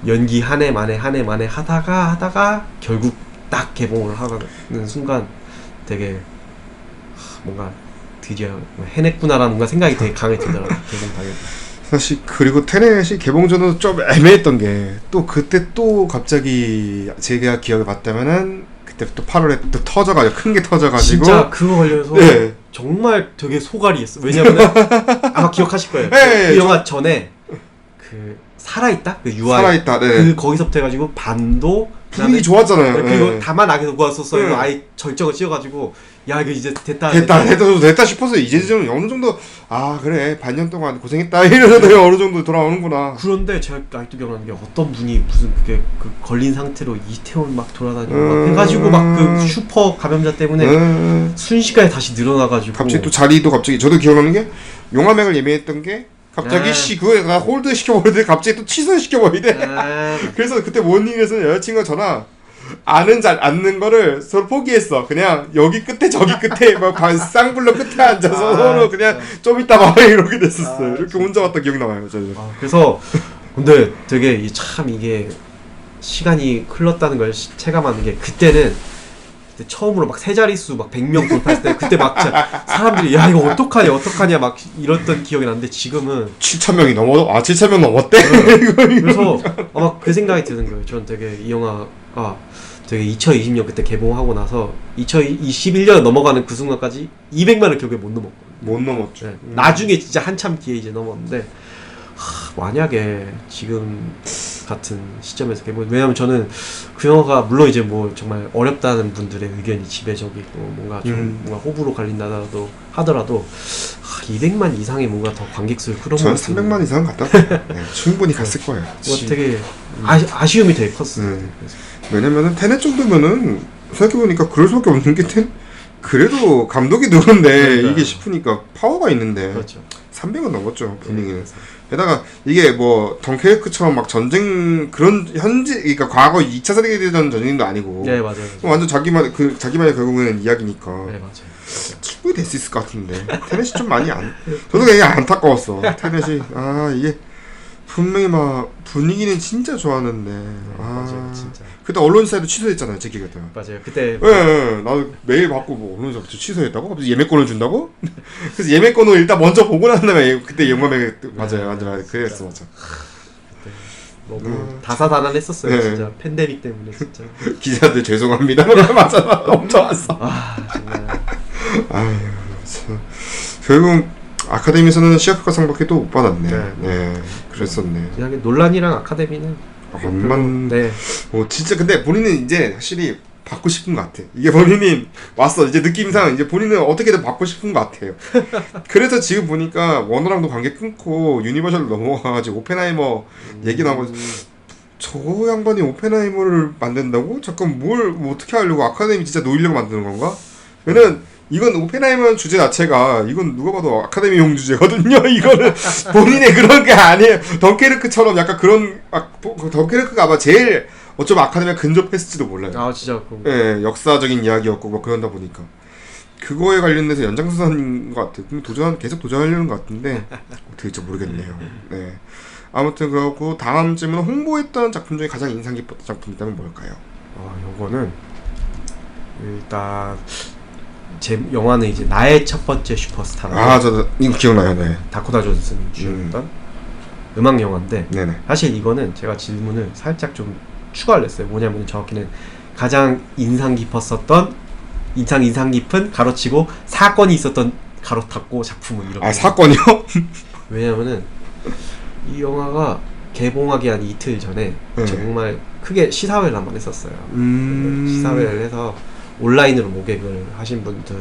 연기 한 해 만에 하다가 결국 딱 개봉을 하는 순간 되게 뭔가 드디어 해냈구나라는 뭔가 생각이 되게 강하게 들더라고요. 개봉 당일. 사실 그리고 테넷이 개봉 전은 좀 애매했던 게 또 그때 또 갑자기 제가 기억을 봤다면은 그때 또 8월에 또 터져가지고 큰 게 터져가지고 진짜 그거 관련해서 정말 되게 소갈이했어. 왜냐면은 아마 기억하실 거예요. 네, 그 영화 전에 그 살아있다? 그 UI 살아있다. 네. 그 거기서부터 해가지고 반도 분위기 좋았잖아요. 그리고 네. 다만 악에서 구하소서 이거 네. 아예 절정을 씌워가지고 야 이거 이제 됐다 됐다 싶었어요. 이제 좀 어느 정도 그래 반년 동안 고생했다 이러는데 어느 정도 돌아오는구나. 그런데 제가 아직도 기억나는 게 어떤 분이 무슨 그게 그 걸린 상태로 이태원 막 돌아다니고 막 해가지고 막 그 슈퍼 감염자 때문에 순식간에 다시 늘어나가지고 갑자기 또 자리도 갑자기 저도 기억나는 게 용화맥을 예매했던 게 갑자기 그거에 다 홀드 시켜버리는데 갑자기 또 취소시켜버리대. 그래서 그때 모닝에서는 여자친구가 전화 앉는 거를 서로 포기했어. 그냥 여기 끝에 저기 끝에 막 쌍블럭 끝에 앉아서 서로 그냥 좀 이따 봐 이렇게 됐었어요. 이렇게 혼자 왔다 기억나요. 저는. 그래서 근데 되게 참 이게 시간이 흘렀다는 걸 체감하는 게 그때 처음으로 막 세 자릿수 막 100명 돌파했을 때 그때 막 사람들이 야 이거 어떡하냐 막 이랬던 기억이 나는데 지금은 7,000명이 7,000명 넘었대? 그래서 아마 그 생각이 드는 거예요. 저는 되게 이 영화가 되게 2020년 그때 개봉하고 나서 2021년 넘어가는 그 순간까지 200만을 결국에 못 넘었거든요. 못 넘었죠. 네. 나중에 진짜 한참 뒤에 이제 넘었는데 만약에 지금 같은 시점에서 개봉 왜냐면 저는 그 영화가 물론 이제 뭐 정말 어렵다는 분들의 의견이 지배적이고 뭔가 좀 뭔가 호불호 갈린다도 하더라도 200만 이상의 뭔가 더 관객수를 끌어모을 저는 300만 이상 갔다 충분히 갔을 거예요. 뭐 되게 아쉬움이 되게 컸어요. 왜냐면은 테넷 정도면은 생각해보니까 그럴 수밖에 없는 게 그래도 감독이 누군데 이게 싶으니까 파워가 있는데 그렇죠. 300은 넘었죠 분위기는. 게다가 이게 뭐 덩케르크처럼 막 전쟁 그런 그러니까 과거 2차 세계대전 전쟁도 아니고. 네 맞아요. 완전 자기만의 결국에는 이야기니까. 네 맞아요. 충분히 될 수 있을 것 같은데 테넷이 좀 많이 저도 되게 안타까웠어. 테넷이 이게 분명히 막 분위기는 진짜 좋았는데 맞아요 진짜. 그때 언론사에도 취소했잖아요 제 기억에. 맞아요 그때. 나도 메일 받고 뭐 언론사 취소했다고 갑자기 예매권을 준다고? 그래서 예매권을 일단 먼저 보고 난 다음에 그때 영화맥 맞아요 그랬어 맞아. 너무 다사다난했었어요. 네. 진짜 팬데믹 때문에 진짜. 기자들 죄송합니다. 맞아 엄청 왔어. 정말. 아유 참 결국 아카데미에서는 시아카상밖에 또 못 받았네. 네 그랬었네. 그냥 논란이랑 아카데미는 얼만 네. 진짜 근데 본인은 이제 확실히 받고 싶은 것 같아. 이게 본인이 왔어 이제 느낌상 이제 본인은 어떻게든 받고 싶은 것 같아요. 그래서 지금 보니까 워너랑도 관계 끊고 유니버셜로 넘어가가지고 오펜하이머 얘기 나오고 저 양반이 오펜하이머를 만든다고? 잠깐 뭐 어떻게 하려고 아카데미 진짜 놓이려고 만드는 건가? 왜냐면 이건 오펜하이머 주제 자체가 이건 누가 봐도 아카데미용 주제거든요. 이거는 본인의 그런 게 아니에요. 덩케르크처럼 약간 그런 덩케르크가 아마 제일 어쩌면 아카데미에 근접했을지도 몰라요. 진짜. 예, 역사적인 이야기였고 뭐 그런다 보니까 그거에 관련돼서 연장선인 것 같아요. 계속 도전하려는 것 같은데 어떻게 될지 모르겠네요. 네. 아무튼 그렇고 다음 질문은 홍보했던 작품 중에 가장 인상 깊었던 작품이 있다면 뭘까요? 요거는 일단 제 영화는 이제 나의 첫 번째 슈퍼스타라고. 저도 이거 기억나요. 네. 다코타 존슨이 주연했던 음악 영화인데 네네. 사실 이거는 제가 질문을 살짝 좀 추가를 했어요. 뭐냐면 정확히는 가장 인상 깊은 가로치고 사건이 있었던 가로 닫고 작품은 이렇게. 사건이요? 왜냐면은 이 영화가 개봉하기 한 이틀 전에 정말 크게 시사회를 한번 했었어요. 시사회를 해서 온라인으로 모객을 하신 분들,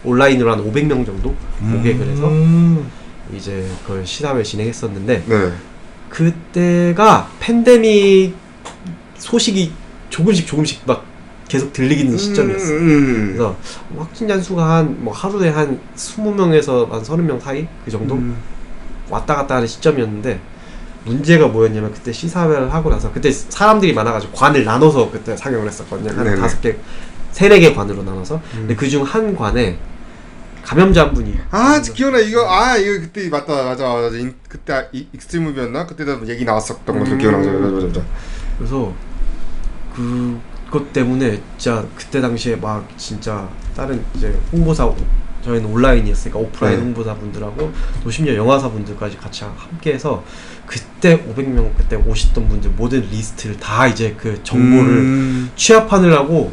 온라인으로 한 500명 정도 모객을 해서 이제 그걸 시사회 진행했었는데 네. 그때가 팬데믹 소식이 조금씩 막 계속 들리기는 시점이었어요. 그래서 확진자 수가 하루에 한 20명에서 한 30명 사이 그 정도 왔다 갔다 하는 시점이었는데 문제가 뭐였냐면 그때 시사회를 하고 나서 그때 사람들이 많아가지고 관을 나눠서 그때 상영을 했었거든요. 한 5개, 3-4개 관으로 나눠서. 근데 그중 한 관에 감염자 한 분이. 기억나. 이거 그때 맞다. 그때 익스트림무비였나? 그때도 얘기 나왔었던 것도 기억나죠. 맞아. 그래서 그것 때문에 진짜 그때 당시에 막 진짜 다른 이제 홍보사 저희는 온라인이었으니까 오프라인 홍보사분들하고 또 심지어 영화사분들까지 같이 함께해서 그때 500명 그때 오셨던 분들 모든 리스트를 다 이제 그 정보를 취합하느라고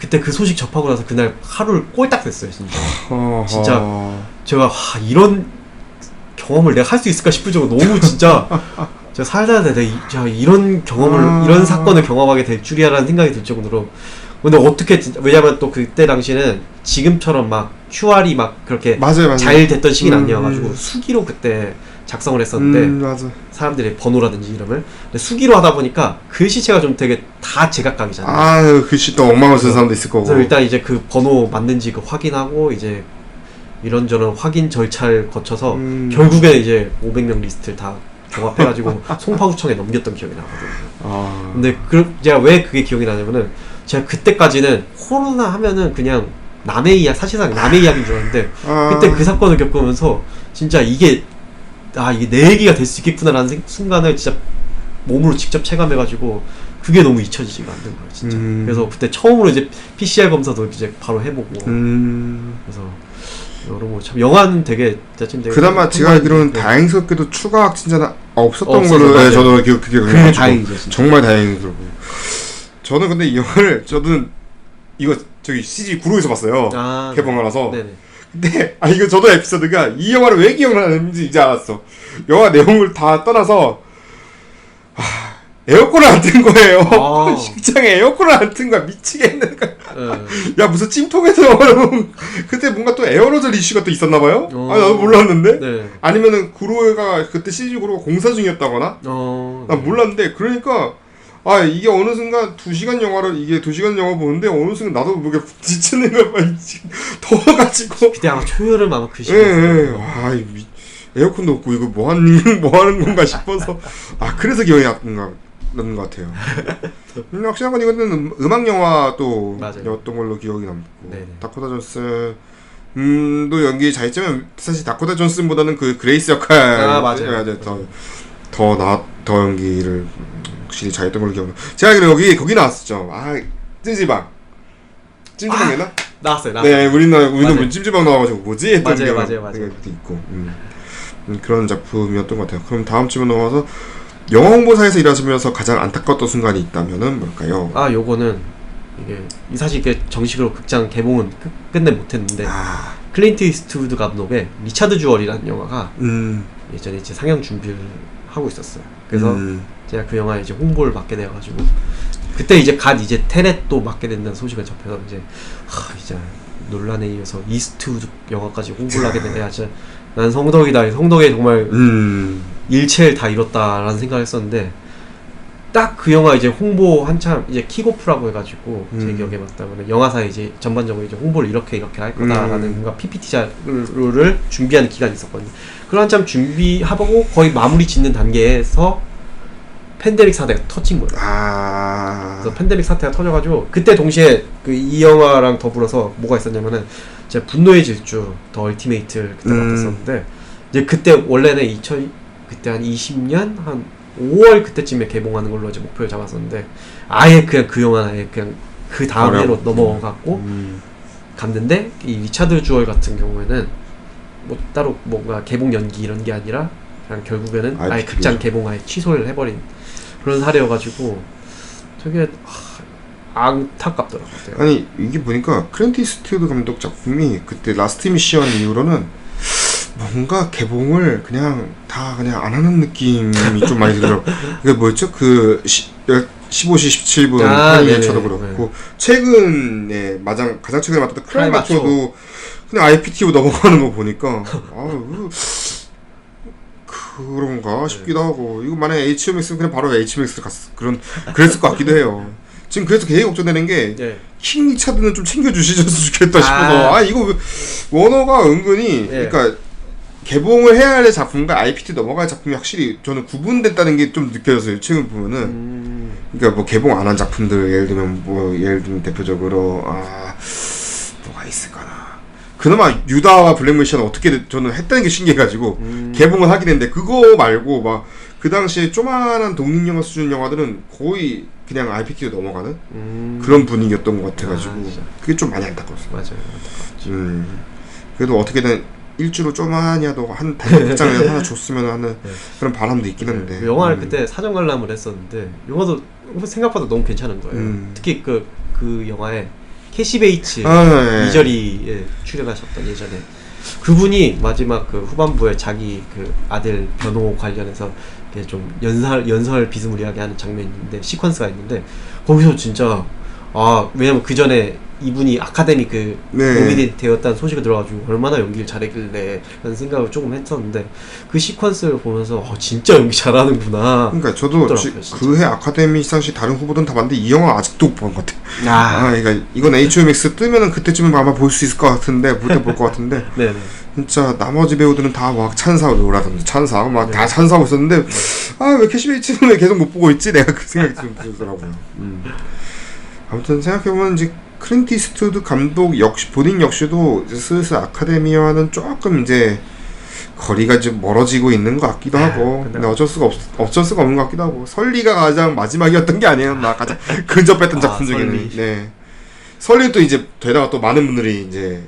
그때 그 소식 접하고 나서 그날 하루를 꼴딱 됐어요 진짜. 진짜 제가 이런 경험을 내가 할 수 있을까 싶을 정도 너무 진짜 제가 살다 내가 이런 경험을 이런 사건을 경험하게 될 줄이야라는 생각이 들 정도로. 근데 어떻게 진짜 왜냐면 또 그때 당시는 지금처럼 막 QR이 막 그렇게 맞아요. 잘 됐던 시기는 아니어가지고 수기로 그때 작성을 했었는데 맞아. 사람들의 번호라든지 이름을 근데 수기로 하다 보니까 글씨체가 좀 되게 다 제각각이잖아요. 아 글씨 또 엉망을 쓴 사람도 있을 거고. 그래서 일단 이제 그 번호 맞는지 그 확인하고 이제 이런저런 확인 절차를 거쳐서 결국에 이제 500명 리스트를 다 종합해가지고 송파구청에 넘겼던 기억이 나거든요. 근데 제가 왜 그게 기억이 나냐면은 제가 그때까지는 코로나 하면은 그냥 남의 이야기, 사실상 남의 이야기인 줄 알았는데 그때 그 사건을 겪으면서 진짜 이게 내 얘기가 될 수 있겠구나라는 순간을 진짜 몸으로 직접 체감해가지고 그게 너무 잊혀지지가 않는 거예요 진짜. 그래서 그때 처음으로 이제 PCR 검사도 이제 바로 해보고 그래서 여러모로 참 영화는 되게 그나마 제가 알기로는 다행스럽게도 추가 확진자는 없었던 없어서, 걸로 맞아요. 저도 그게 다행이죠 진짜. 정말 다행이더라고요. 저는 근데 이 영화를 이거 저기 CG 구로에서 봤어요. 개봉을 하서. 네네. 근데 이거 저도 에피소드가 이 영화를 왜 기억나는지 이제 알았어. 영화 내용을 다 떠나서 에어컨을 안 튼 거예요. 식장에 에어컨을 안 튼 거야. 미치겠는 거야. 야 무슨 찜통에서 영화를 그때 뭔가 또 에어로졸 이슈가 또 있었나 봐요. 나도 몰랐는데. 네. 아니면은 구로가 그때 CG 구로가 공사 중이었다거나. 난 몰랐는데 그러니까 이게 어느 순간 2시간 영화를 이게 2시간 영화 보는데 어느 순간 나도 모르게 지치는 거야. 더워가지고. 그때 아마 초여름 아마 그 시기였어요. 에어컨도 없고 이거 뭐 하는 건가 싶어서 그래서 기억이 나는 것 같아요. 확실한 건 이거는 음악 영화도 였던 걸로 기억이 남고. 네네. 다코타 존슨 도 연기 잘했지만 사실 다코타 존슨보다는 그 그레이스 역할 맞아요. 더 연기를 확실히 잘했던 걸로 기억나. 제가 알기로 거기 나왔었죠. 찜질방이나? 나왔어요. 네, 우리는 찜질방 나와가지고 뭐지 했던 맞아요. 있고. 그런 작품이었던 것 같아요. 그럼 다음 질문 넘어가서 영화 홍보사에서 일하시면서 가장 안타까웠던 순간이 있다면은 뭘까요? 요거는 이게 사실 이게 정식으로 극장 개봉은 끝내 못했는데 클린트 이스트우드 감독의 리차드 주얼이라는 영화가 예전에 이제 상영 준비를 하고 있었어요. 그래서 제가 그 영화에 이제 홍보를 맡게 되어가지고 그때 이제 이제 테넷도 맡게 된다는 소식을 접해서 이제 논란에 이어서 이스트우드 영화까지 홍보를 하게 되네. 진짜 난 성덕이다. 성덕에 정말 일체를 다 잃었다라는 생각을 했었는데 딱 그 영화 이제 홍보 한참 이제 킥오프라고 해가지고 제 기억에 맞다면 영화사에 이제 전반적으로 이제 홍보를 이렇게 할 거다라는 뭔가 PPT 자료를 준비하는 기간이 있었거든요. 그걸 한참 준비하고 거의 마무리 짓는 단계에서 팬데믹 사태가 터진 거예요. 그래서 팬데믹 사태가 터져가지고 그때 동시에 이 영화랑 더불어서 뭐가 있었냐면은 제가 분노의 질주 더 얼티메이트를 그때 맡았었는데 이제 그때 원래는 그때 한 20년 한 5월 그때쯤에 개봉하는 걸로 이제 목표를 잡았었는데 아예 그냥 그 영화는 그냥 그 다음 해로 넘어갔고 갔는데 이 리차드 주얼 같은 경우에는 뭐 따로 뭔가 개봉 연기 이런 게 아니라 그냥 결국에는 아예 극장 개봉 아예 취소를 해버린 그런 사례여가지고 되게 안타깝더라고요. 아니 이게 보니까 클린트 이스트우드 감독 작품이 그때 라스트 미션 이후로는 뭔가 개봉을 그냥 안 하는 느낌이 좀 많이 들더라고요. 그게 뭐였죠? 15시 17분 파이어차도 그렇고 최근에 가장 최근에 맡았던 크라이마초도 그냥 IPTV 넘어가는 거 보니까 그런가 싶기도 하고 이거 만약에 HMX면 그냥 바로 HMX를 그랬을 것 같기도 해요. 지금 그래서 되게 걱정되는 게 킹 리차드는 좀 챙겨주시셨으면 좋겠다 싶어서 이거 워너가 은근히 그러니까 개봉을 해야 할 작품과 IPT 넘어갈 작품이 확실히 저는 구분됐다는 게 좀 느껴졌어요. 최근 보면은 그러니까 뭐 개봉 안 한 작품들 예를 들면 대표적으로 뭐가 있을까나. 그나마 유다와 블랙메시아는 어떻게 저는 했다는 게 신기해가지고 개봉을 하긴 했는데 그거 말고 막 그 당시에 조만한 독립영화 수준 영화들은 거의 그냥 IPT로 넘어가는 그런 분위기였던 것 같아가지고 그게 좀 많이 안타까웠어요. 맞아요. 그래도 어떻게든 일주로 조만이라도 한 단극장을 하나 줬으면 하는 그런 바람도 있긴 한데 영화를 그때 사전 관람을 했었는데 영화도 생각보다 너무 괜찮은 거예요. 특히 그 영화에 캐시 베이츠 네. 미저리에 출연하셨던 예전에 그분이 마지막 그 후반부에 자기 그 아들 변호 관련해서 좀 연설 비스무리하게 하는 장면이 있는데 시퀀스가 있는데 거기서 진짜 왜냐면 그 전에 이분이 아카데미 노미네이트 되었다는 소식을 들어가지고 얼마나 연기를 잘했길래 라는 생각을 조금 했었는데 그 시퀀스를 보면서 진짜 연기 잘하는구나. 그러니까 저도 그 해 아카데미 시상식 다른 후보들은 다 봤는데 이 영화 아직도 못 본 것 같아요. 그러니까 이건 HBO 뜨면은 그때쯤에 아마 볼 수 있을 것 같은데 볼 것 같은데 네네. 진짜 나머지 배우들은 다 막 찬사라든지 찬사 막 다 찬사하고 있었는데 왜 캐시 베이츠는 왜 계속 못 보고 있지? 내가 그 생각이 좀 들더라고요. 아무튼 생각해보면 이제 클린트 이스트우드 감독 본인 역시도 슬슬 아카데미와는 조금 이제 거리가 좀 멀어지고 있는 것 같기도 하고 근데 어쩔 수가 없는 것 같기도 하고 설리가 가장 마지막이었던 게 아니었나 가장 근접했던 작품 중에는 네. 설리도 이제 되다가 또 많은 분들이 이제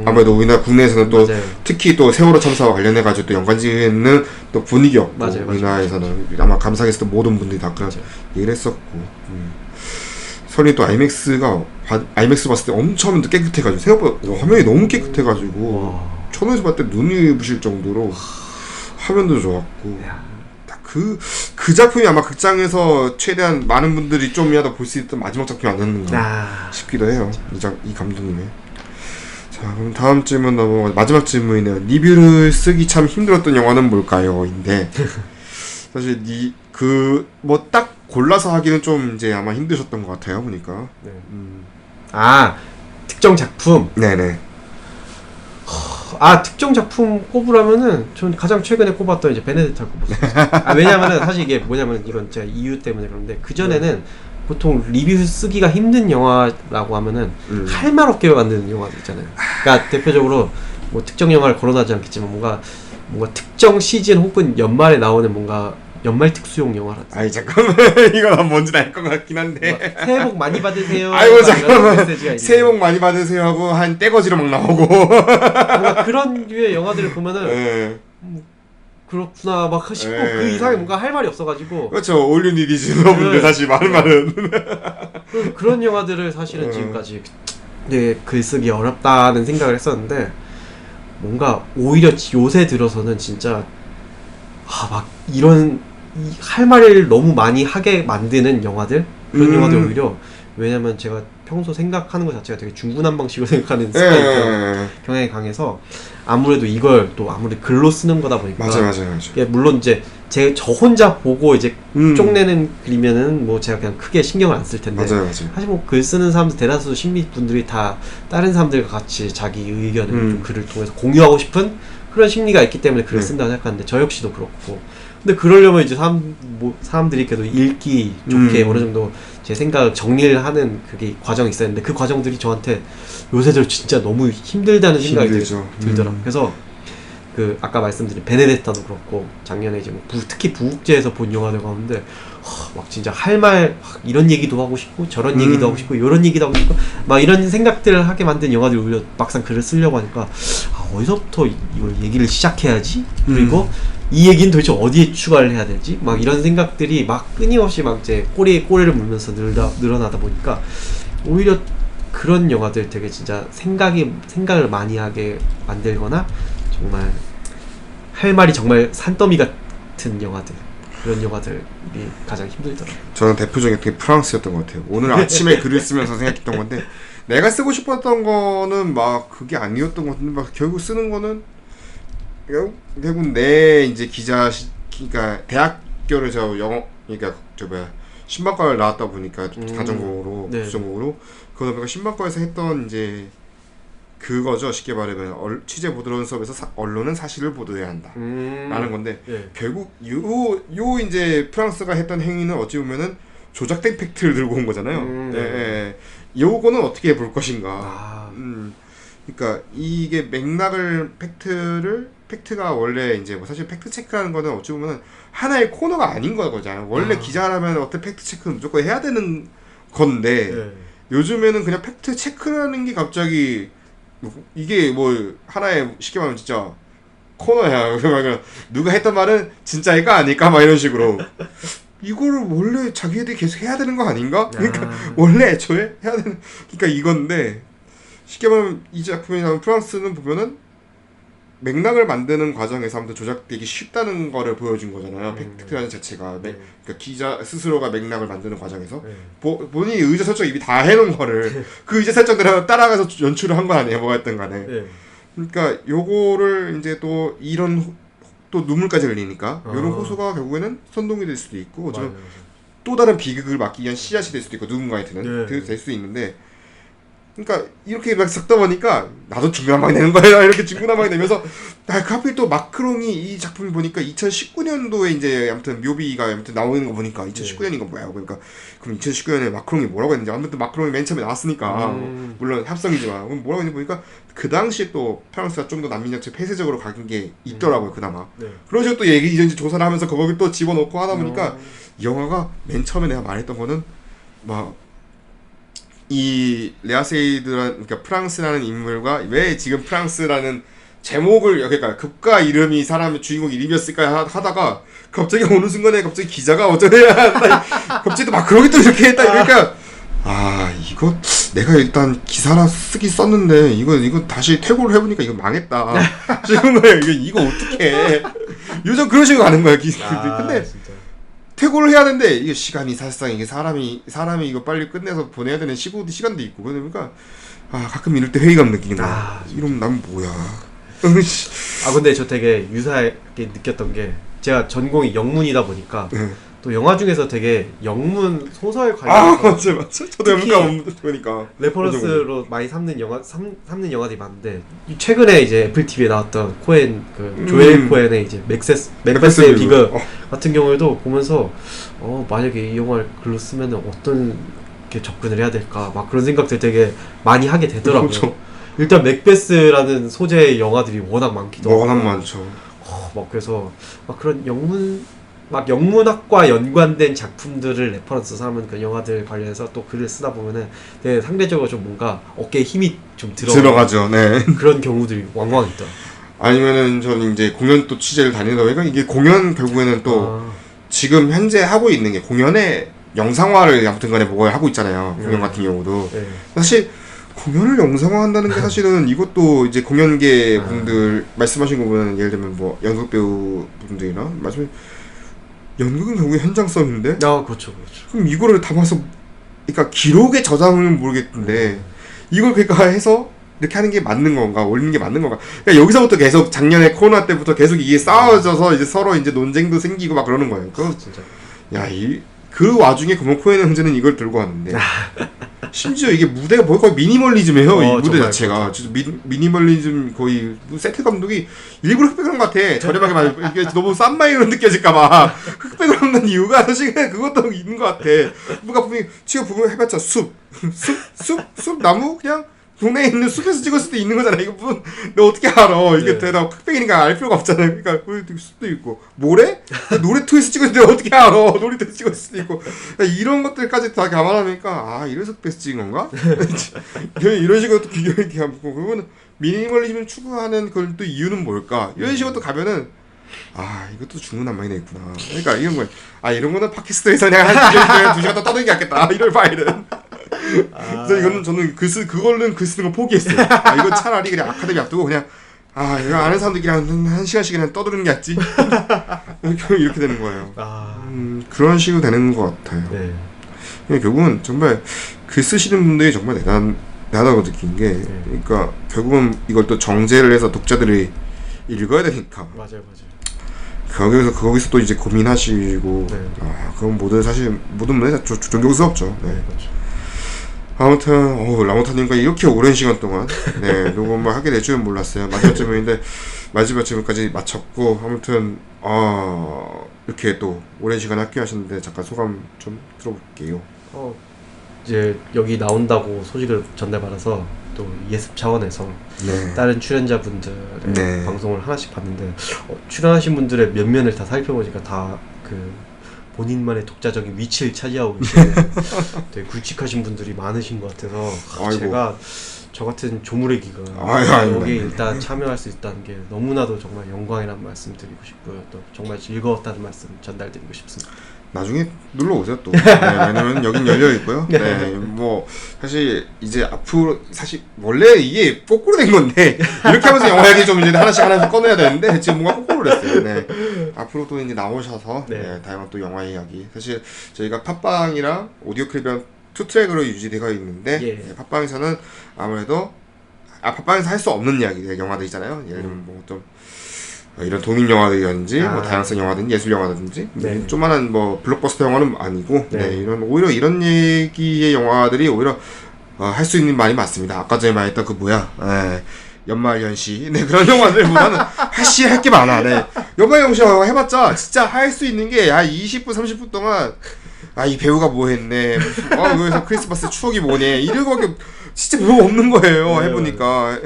아무래도 우리나라 국내에서는 또 맞아요. 특히 또 세월호 참사와 관련해가지고 또 연관짓는 또 분위기였고 맞아요, 우리나라에서는 아마 감상했을 때 모든 분들이 다 그런 얘기를 했었고 설리 또 아이맥스 봤을 때 엄청 깨끗해가지고 생각보다 화면이 너무 깨끗해가지고 천원에서 봤을 때 눈이 부실 정도로 화면도 좋았고 그 작품이 아마 극장에서 최대한 많은 분들이 좀이라도 볼 수 있던 마지막 작품이 아니었는가 싶기도 해요. 이 감독님의. 자 그럼 다음 질문 마지막 질문이네요. 리뷰를 쓰기 참 힘들었던 영화는 뭘까요? 인데 사실 딱 골라서 하기는 좀 이제 아마 힘드셨던 것 같아요 보니까. 네. 특정 작품. 네네. 특정 작품 꼽으라면은 전 가장 최근에 꼽았던 이제 베네딕트를 꼽았어요. 왜냐면은 사실 이게 뭐냐면 이건 제가 이유 때문에 그런데 그 전에는 보통 리뷰 쓰기가 힘든 영화라고 하면은 할 말 없게 만드는 영화들 있잖아요. 그러니까 대표적으로 뭐 특정 영화를 거론하지 않겠지만 뭔가 특정 시즌 혹은 연말에 나오는 뭔가 연말 특수용 영화라든지. 잠깐만 이거 난 뭔지 알 것 같긴 한데. 새해 복 많이 받으세요. 잠깐만. 새해 복 많이 받으세요 하고 한 떼거지로 막 나오고. 뭔가 그런 류의 영화들을 보면은 그렇구나 막 싶고 그 이상에 뭔가 할 말이 없어가지고. 그렇죠. All You Need Is Love인데 사실 많은 말은. 그런 영화들을 사실은 지금까지 글쓰기 어렵다는 생각을 했었는데 뭔가 오히려 요새 들어서는 진짜 막 이런 할 말을 너무 많이 하게 만드는 영화들 그런 영화들 오히려 왜냐면 제가 평소 생각하는 것 자체가 되게 중구난방식으로 생각하는 경향이 강해서 아무래도 이걸 또 아무리 글로 쓰는 거다 보니까 맞아요. 물론 이제 저 혼자 보고 이제 쪽내는 글이면은 뭐 제가 그냥 크게 신경을 안 쓸 텐데 맞아요. 사실 뭐 글 쓰는 사람들 대다수 심리 분들이 다 다른 사람들과 같이 자기 의견을 좀 글을 통해서 공유하고 싶은 그런 심리가 있기 때문에 글을 쓴다고 생각하는데 저 역시도 그렇고 근데 그러려면 이제 사람들이 그래도 읽기 좋게 어느 정도 제 생각을 정리를 하는 그게 과정이 있어야 되는데 그 과정들이 저한테 요새 들어 진짜 너무 힘들다는 생각이 들더라고요. 그래서 아까 말씀드린 베네데타도 그렇고 작년에 이제 특히 부국제에서 본 영화들 가운데 막 진짜 할 말 이런 얘기도 하고 싶고 저런 얘기도 하고 싶고 이런 얘기도 하고 싶고 막 이런 생각들을 하게 만든 영화들을 오히려 막상 글을 쓰려고 하니까 어디서부터 이걸 얘기를 시작해야지 그리고 이 얘기는 도대체 어디에 추가를 해야 되지 막 이런 생각들이 막 끊임없이 막 이제 꼬리에 꼬리를 물면서 늘어나다 보니까 오히려 그런 영화들 되게 진짜 생각을 많이 하게 만들거나 정말 할 말이 정말 산더미 같은 영화들 그런 영화들이 가장 힘들더라고요. 저는 대표적인 게 프랑스였던 것 같아요. 오늘 아침에 글을 쓰면서 생각했던 건데 내가 쓰고 싶었던 거는 막 그게 아니었던 것 같은데 막 결국 쓰는 거는 결국 내 이제 그러니까 대학교를 그러니까 신방과를 나왔다 보니까 가전공으로 국전공으로 그러다 보니까 신방과에서 했던 이제 그거죠. 쉽게 말하면 취재 보도론 수업에서 언론은 사실을 보도해야 한다 라는 건데 결국 요 이제 프랑스가 했던 행위는 어찌 보면은 조작된 팩트를 들고 온 거잖아요. 요거는 어떻게 볼 것인가. 그러니까 이게 맥락을 팩트가 원래 이제 뭐 사실 팩트 체크하는 거는 어찌 보면은 하나의 코너가 아닌 거잖아요. 원래 기자라면 어떤 팩트 체크는 무조건 해야 되는 건데 요즘에는 그냥 팩트 체크라는 게 갑자기 이게 뭐 하나의 쉽게 말하면 진짜 코너야. 누가 했던 말은 진짜일까 아닐까 막 이런 식으로 이거를 원래 자기들이 계속 해야 되는 거 아닌가? 그러니까 원래 애초에 해야 되는 그러니까 이건데 쉽게 말하면 이 작품이 나온 프랑스는 보면은 맥락을 만드는 과정에서 아무튼 조작되기 쉽다는 거를 보여준 거잖아요. 팩트라는 자체가 그러니까 기자 스스로가 맥락을 만드는 과정에서 본인이 의자 설정 이미 다 해놓은 거를 그 의자 설정대로 따라가서 연출을 한 거 아니에요. 뭐가 했던 간에. 그러니까 요거를 이제 또 이런 또 눈물까지 흘리니까 이런 호소가 결국에는 선동이 될 수도 있고 어쩌면 또 다른 비극을 막기 위한 씨앗이 될 수도 있고 누군가한테는 될 수도 있는데 그러니까 이렇게 막 섞다 보니까 나도 중구난방이 되는 거야 이렇게 중구난방이 되면서 하필 또 마크롱이 이 작품을 보니까 2019년도에 이제 아무튼 묘비가 아무튼 나오는 거 보니까 2019년인 거 뭐야 그러니까 그럼 2019년에 마크롱이 뭐라고 했는지 아무튼 마크롱이 맨 처음에 나왔으니까 물론 합성이지만 그럼 뭐라고 했는지 보니까 그 당시에 또 프랑스가 좀 더 난민정책 폐쇄적으로 가는 게 있더라고요 그나마 그런 식으로 또 얘기 이제 조사를 하면서 거기 또 집어넣고 하다 보니까 이 영화가 맨 처음에 내가 말했던 거는 막 이 레아세이드란 그러니까 프랑스라는 인물과 왜 지금 프랑스라는 제목을 그러니까 극과 이름이 사람의 주인공 이름이었을까 하다가 갑자기 어느 순간에 갑자기 기자가 어쩌네 갑자기 또 막 그러기 또 이렇게 했다 그러니까 아 이거 내가 일단 기사나 쓰기 썼는데 이거 다시 퇴고를 해보니까 이거 망했다 싶은 거예요. 이거 어떡해 요즘 그런 식으로 가는 거야 근데 진짜. 퇴고를 해야 되는데 이게 시간이 사실상 이게 사람이 이거 빨리 끝내서 보내야 되는 시간도 있고 그러니까 가끔 이럴 때 회의감 느끼는 거야. 이러면 난 뭐야. 근데 저 되게 유사하게 느꼈던 게 제가 전공이 영문이다 보니까 또 영화 중에서 되게 영문 소설 관련해서 맞아 저도 영문과 보니까 레퍼런스로 많이 삼는 영화들이 많은데 최근에 이제 애플 TV에 나왔던 코엔 조엘 코엔의 이제 맥베스의 비극 같은 경우에도 보면서 만약에 이 영화를 글로 쓰면 어떤 게 접근을 해야 될까 막 그런 생각들 되게 많이 하게 되더라고요. 그렇죠. 일단 맥베스라는 소재의 영화들이 워낙 많기도 하고 워낙 많죠. 막 그래서 막 그런 영문학과 연관된 작품들을 레퍼런스 삼은 그 영화들 관련해서 또 글을 쓰다 보면은 되게 상대적으로 좀 뭔가 어깨에 힘이 좀 들어가죠. 네. 그런 경우들이 왕왕 있다. 아니면은 저는 이제 공연 또 취재를 다니다 보니까 이게 공연 결국에는 또 지금 현재 하고 있는 게 공연의 영상화를 아무튼간에 뭘 하고 있잖아요. 공연 같은 경우도 사실 공연을 영상화한다는 게 사실은 이것도 이제 공연계 분들 말씀하신 거 보면 예를 들면 뭐 연극 배우 분들이나 연극은 결국에 현장성인데 그렇죠. 그럼 이거를 담아서 그러니까 기록의 저장은 모르겠는데 이걸 그러니까 해서 이렇게 하는 게 맞는 건가 올리는 게 맞는 건가 그러니까 여기서부터 계속 작년에 코로나 때부터 계속 이게 싸워져서 이제 서로 이제 논쟁도 생기고 막 그러는 거예요. 진짜 그 와중에 금호코엔의 형제는 이걸 들고 왔는데 심지어 이게 무대가 거의 미니멀리즘이에요. 이 무대 자체가 진짜 미니멀리즘 거의 세트 감독이 일부러 흑백을 한 것 같아. 저렴하게 막 이게 너무 싼 마이로 느껴질까봐 흑백을 하는 이유가 사실 그것도 있는 것 같아. 뭔가 분명히 지금 보면 해봤자 숲 나무 그냥 동네에 있는 숲에서 찍을 수도 있는 거잖아. 이거 무슨 너 어떻게 알아? 이게 대다 흑백이니까 알 필요가 없잖아요. 그러니까 숲도 있고 모래? 놀이터에서 찍었는데 어떻게 알아? 놀이터에서 찍을 수도 있고 이런 것들까지 다 감안하니까 이래서 흑백에서 찍은 건가? 이런 식으로 또 비교를 하고 그러면 미니멀리즘을 추구하는 그런 또 이유는 뭘까? 이런 식으로 또 가면은 이것도 중구난방이 있구나. 그러니까 이런 거 이런 거는 팟캐스트에서 그냥 한 2시간 더 떠드는 게 낫겠다. 이럴 바에는. 그래서 이거는 저는 그걸로는 글 쓰는 거 포기했어요. 이거 차라리 그냥 아카데미 앞두고 그냥 이거 아는 사람들끼리 한 시간씩 그냥 떠드는 게 낫지. 이렇게 되는 거예요. 그런 식으로 되는 것 같아요. 결국은 정말 글 쓰시는 분들이 정말 대단하다고 느낀 게 그러니까 결국은 이걸 또 정제를 해서 독자들이 읽어야 되니까. 맞아요. 거기서 또 이제 고민하시고 그건 모든 분에 다 존경스럽죠. 그렇죠. 아무튼 라모타님과 이렇게 오랜 시간 동안 녹음을 하게 될 줄은 몰랐어요. 마지막 질문까지 마쳤고 아무튼 이렇게 또 오랜 시간 함께 하셨는데 잠깐 소감 좀 들어볼게요. 이제 여기 나온다고 소식을 전달받아서 또 예습 차원에서 다른 출연자분들의 방송을 하나씩 봤는데 출연하신 분들의 면면을 다 살펴보니까 다 본인만의 독자적인 위치를 차지하고 계시는 되게 굵직하신 분들이 많으신 것 같아서 제가 저 같은 조무래기가 여기 일단 참여할 수 있다는 게 너무나도 정말 영광이라는 말씀 드리고 싶고요. 또 정말 즐거웠다는 말씀 전달드리고 싶습니다. 나중에 놀러 오세요 또. 네, 왜냐면 여긴 열려 있고요. 네, 뭐 사실 이제 앞으로 사실 원래 이게 거꾸로 된 건데 이렇게 하면서 영화 얘기 좀 이제 하나씩 꺼내야 되는데 지금 뭔가 거꾸로 됐어요. 네, 앞으로 또 이제 나오셔서 네, 다양한 또 영화 이야기. 사실 저희가 팟빵이랑 오디오 클립이랑 투 트랙으로 유지되어 있는데 네, 팟빵에서는 아무래도 팟빵에서 할 수 없는 이야기, 영화들 있잖아요. 예를 들면 뭐 좀 이런 독립 영화들이라든지 뭐 다양성 영화든지 예술 영화든지 조만한 뭐 블록버스터 영화는 아니고 이런 오히려 이런 얘기의 영화들이 오히려 할 수 있는 말이 맞습니다. 아까 전에 말했던 그 연말연시 그런 영화들보다는 할 게 많아. 연말연시 해봤자 진짜 할 수 있는 게 20분 30분 동안 이 배우가 뭐 했네, 여기서 크리스마스 추억이 뭐네 이러고밖에 진짜 별거 없는 거예요. 해보니까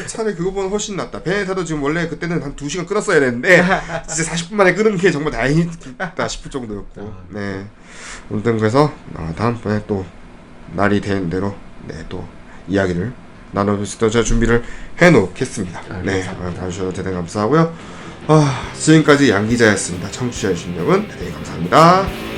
차라리 그거보다 훨씬 낫다. 베네타도 지금 원래 그때는 한 2시간 끊었어야 되는데 진짜 40분 만에 끊은 게 정말 다행이다 싶을 정도였고. 네, 아무튼 그래서 다음번에 또 날이 되는 대로 또 이야기를 나눠볼 수 있도록 제가 준비를 해놓겠습니다. 네, 봐주셔서 대단히 감사하고요. 지금까지 양 기자였습니다. 청취해주신 여러분 대단히 감사합니다.